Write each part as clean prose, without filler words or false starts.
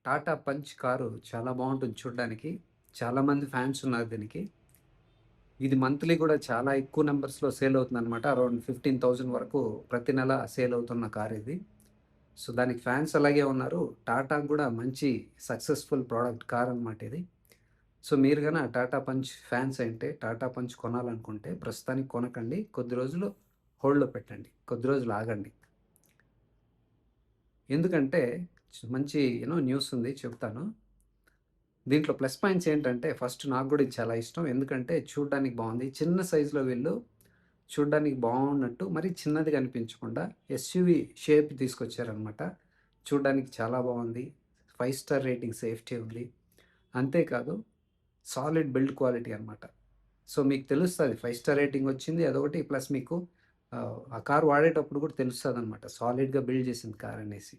Tata punch car చాలా బావుంటుంది చూడ్డానికి. చాలామంది ఫ్యాన్స్ ఉన్నారు దీనికి. ఇది మంత్లీ కూడా చాలా ఎక్కువ నంబర్స్‌లో సేల్ అవుతుందనమాట. అరౌండ్ 15,000 వరకు ప్రతి నెల సేల్ అవుతున్న కారిది. సో, దానికి ఫ్యాన్స్ అలాగే ఉన్నారు. టాటాకి గూడా మంచి సక్సెస్‌ఫుల్ ప్రొడక్ట్ కార్ అనమాట ఇది. సో, మీరు గాన టాటా పంచ్ ఫ్యాన్స్ అయింటే, టాటా పంచ్ కొనాలనుకుంటే ప్రస్తుతానికి కొనకండి. కొద్ది రోజులు హోల్డ్‌లో పెట్టండి. కొద్ది రోజులు ఆగండి. ఎందుకంటే మంచి న్యూస్ ఉంది చెప్తాను. దీంట్లో ప్లస్ పాయింట్స్ ఏంటంటే, ఫస్ట్ నాకు గూడా ఇది చాలా ఇష్టం. ఎందుకంటే చూడ్డానికి బావుంది. చిన్న సైజ్‌లో వీళ్ళు చూడ్డానికి బావున్నట్టు మరీ చిన్నది కనిపించకుండా ఎస్‌యూవీ షేప్ తీసుకొచ్చారనమాట. చూడ్డానికి చాలా బావుంది. 5 స్టార్ రేటింగ్ సేఫ్టీ ఉంది. అంతేకాదు సాలిడ్ బిల్డ్ క్వాలిటీ అనమాట. సో, మీకు తెలుస్తది 5 స్టార్ రేటింగ్ వచ్చింది. అదొకటి ప్లస్ మీకు ఆ కార్ వాడేటప్పుడు కూడా తెలుస్తదనమాట. సాలిడ్‌గా బిల్డ్ చేసింది కార్ అనేసి.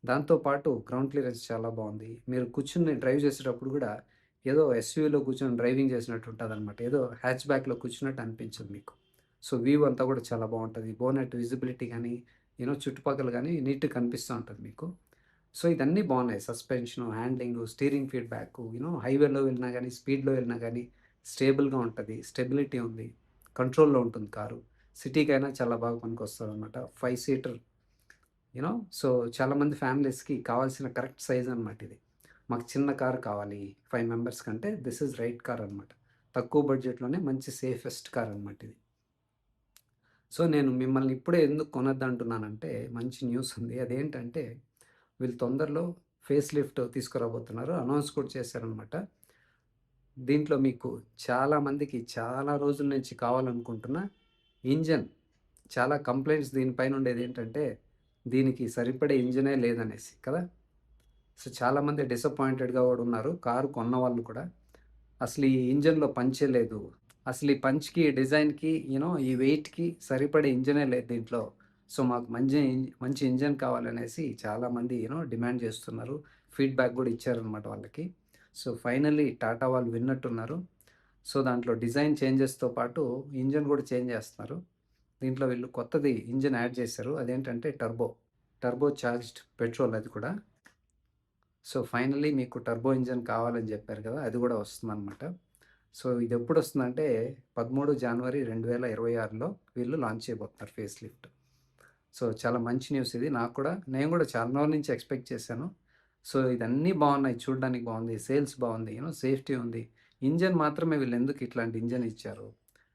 దాంతో పాటు గ్రౌండ్ క్లియరెన్స్ చాలా బావుంది. మీరు కూర్చొని డ్రైవ్ చేసేటప్పుడు గూడా ఏదో ఎస్‌యూవీలో కూర్చొని డ్రైవింగ్ చేసినట్టు ఉంటదనమాట. ఏదో హ్యాచ్‌బ్యాక్‌లో కూర్చున్నట్టు అనిపించదు మీకు. సో, వ్యూ అంతా గూడా చాలా బావుంటది. బోనెట్ విజిబిలిటీ గానీ, చుట్టుపక్కల గానీ నీట్‌గా కనిపిస్తా ఉంటది మీకు. సో, ఇదన్నీ బావున్నాయి. సస్పెన్షను, హ్యాండ్లింగు, స్టీరింగ్ ఫీడ్‌బ్యాకు, హైవేలో వెళ్ళినా గానీ, స్పీడ్‌లో వెళ్ళినా గానీ స్టేబుల్‌గా ఉంటది. స్టెబిలిటీ ఉంది. కంట్రోల్‌లో ఉంటుంది కారు. సిటీకైనా చాలా బాగా పనికొస్తదనమాట. 5 సీటర్ సో, చాలామంది ఫ్యామిలీస్‌కి కావాల్సిన కరెక్ట్ సైజ్ అనమాట ఇది. మాకు చిన్న కార్ కావాలి 5 మెంబర్స్ కంటే దిస్ ఈజ్ రైట్ కార్ అనమాట. తక్కువ బడ్జెట్‌లోనే మంచి సేఫెస్ట్ కార్ అనమాట ఇది. సో, నేను మిమ్మల్ని ఇప్పుడే ఎందుకు కొనొద్దంటున్నానంటే మంచి న్యూస్ ఉంది. అదేంటంటే వీళ్ళు తొందరలో ఫేస్ లిఫ్ట్ తీసుకురాబోతున్నారు. అనౌన్స్ కూడా చేశారనమాట. దీంట్లో మీకు చాలా మందికి చాలా రోజుల నుంచి కావాలనుకుంటున్న ఇంజిన్ చాలా కంప్లెయింట్స్ దీనిపైన ఉండేదేంటంటే దీనికి సరిపడే ఇంజినే లేదనేసి కదా! సో, చాలామంది డిసప్పాయింటెడ్‌గా గూడా ఉన్నారు. కారు కొన్నవాళ్ళు కూడా. అసలు ఈ ఇంజిన్‌లో పంచే లేదు. అసలు ఈ పంచ్‌కి, డిజైన్‌కి ఈ వెయిట్‌కి సరిపడే ఇంజినే లేదు దీంట్లో. సో, మాకు మంచి ఇంజిన్ కావాలనేసి చాలామంది డిమాండ్ చేస్తున్నారు. ఫీడ్‌బ్యాక్ గూడా ఇచ్చారనమాట వాళ్ళకి. సో, ఫైనల్లీ టాటా వాళ్ళు విన్నట్టున్నారు. సో, దాంట్లో డిజైన్ చేంజెస్‌తో పాటు ఇంజిన్ గూడా చేంజ్ చేస్తున్నారు. దీంట్లో వీళ్ళు కొత్తది ఇంజిన్ యాడ్ చేశారు. అదేంటంటే టర్బో చార్జ్డ్ పెట్రోల్ అది కూడా. సో, ఫైనల్లీ మీకు టర్బో ఇంజిన్ కావాలని జెప్పారు గదా! అది గూడా వస్తుందనమాట. సో, ఇదెప్పుడొస్తుందంటే 13 జనవరి 2026లో వీళ్ళు లాంచ్ చేయబోతున్నారు ఫేస్ లిఫ్ట్. సో, చాలా మంచి న్యూస్ ఇది. నేను గూడా చాలా రోజుల నుంచి ఎక్స్‌పెక్ట్ చేశాను. సో, ఇదన్నీ బావున్నాయి. చూడ్డానికి బావుంది. సేల్స్ బావుంది. సేఫ్టీ ఉంది. ఇంజిన్ మాత్రమే వీళ్ళెందుకు ఇట్లాంటి ఇంజిన్ ఇచ్చారు?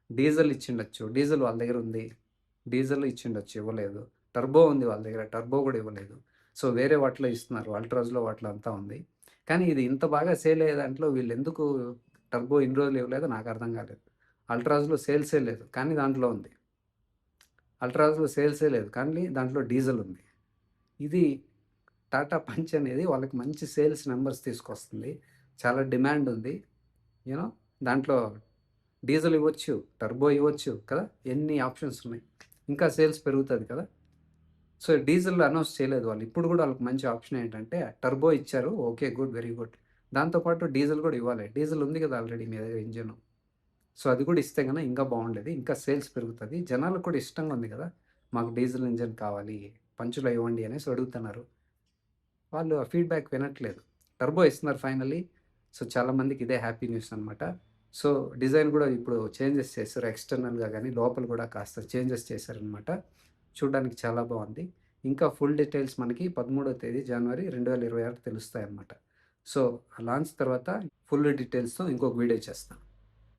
డీజిల్ ఇచ్చిండొచ్చు. డీజిల్ వాళ్ళ దగ్గరుంది. డీజిల్ ఇచ్చిండొచ్చు. ఇవ్వలేదు. టర్బో ఉంది వాళ్ళ దగ్గర. టర్బో గూడా ఇవ్వలేదు. సో, వేరే వాటిలో ఇస్తున్నారు. అల్ట్రాస్‌లో వాటిలో అంతా ఉంది. కానీ ఇది ఇంత బాగా సేల్ అయ్యే దాంట్లో వీళ్ళెందుకు టర్బో ఇన్ని రోజులు ఇవ్వలేదో నాకర్థం కాలేదు. అల్ట్రాస్‌లో సేల్సే లేదు. కానీ దాంట్లో ఉంది. అల్ట్రాస్‌లో సేల్సే లేదు. కానీ దాంట్లో డీజిల్ ఉంది. ఇది టాటా పంచ్ అనేది వాళ్ళకి మంచి సేల్స్ నంబర్స్ తీసుకొస్తుంది. చాలా డిమాండ్ ఉంది. యూ నో దాంట్లో డీజిల్ ఇవ్వచ్చు, టర్బో ఇవ్వచ్చు కదా! ఎన్ని ఆప్షన్స్ ఉన్నాయి. ఇంకా సేల్స్ పెరుగుతది కదా! సో, డీజిల్ అనౌన్స్ చేయలేదు వాళ్ళు. ఇప్పుడు గూడా వాళ్ళకి మంచి ఆప్షన్ ఏంటంటే టర్బో ఇచ్చారు. ఓకే. గుడ్. Very good. దాంతో పాటు డీజిల్ గూడా ఇవ్వాలి. డీజిల్ ఉంది గదా! ఆల్రెడీ మీ దగ్గర ఇంజిను. సో, అది కూడా ఇస్తే గన ఇంకా బావుండేది. ఇంకా సేల్స్ పెరుగుతది. జనాలకు కూడా ఇష్టంగా ఉంది గదా! మాకు డీజిల్ ఇంజిన్ కావాలి. పంచులో ఇవ్వండి అనేసి అడుగుతున్నారు. వాళ్ళు ఆ ఫీడ్‌బ్యాక్ వినట్లేదు. టర్బో ఇస్తున్నారు ఫైనల్లీ. సో, చాలా మందికి ఇదే హ్యాపీ న్యూస్ అనమాట. సో, డిజైన్ గూడా ఇప్పుడు చేంజెస్ చేశారు. ఎక్స్‌టర్నల్‌గా గాని, లోపల గూడా కాస్త చేంజెస్ చేశారనమాట. చూడ్డానికి చాలా బావుంది. ఇంకా ఫుల్ డీటెయిల్స్ మనకి 13వ తేదీ జనవరి 2026 తెలుస్తాయన్నమాట. సో, లాంచ్ తర్వాత ఫుల్ డీటెయిల్స్‌తో ఇంకొక వీడియో చేస్తాను.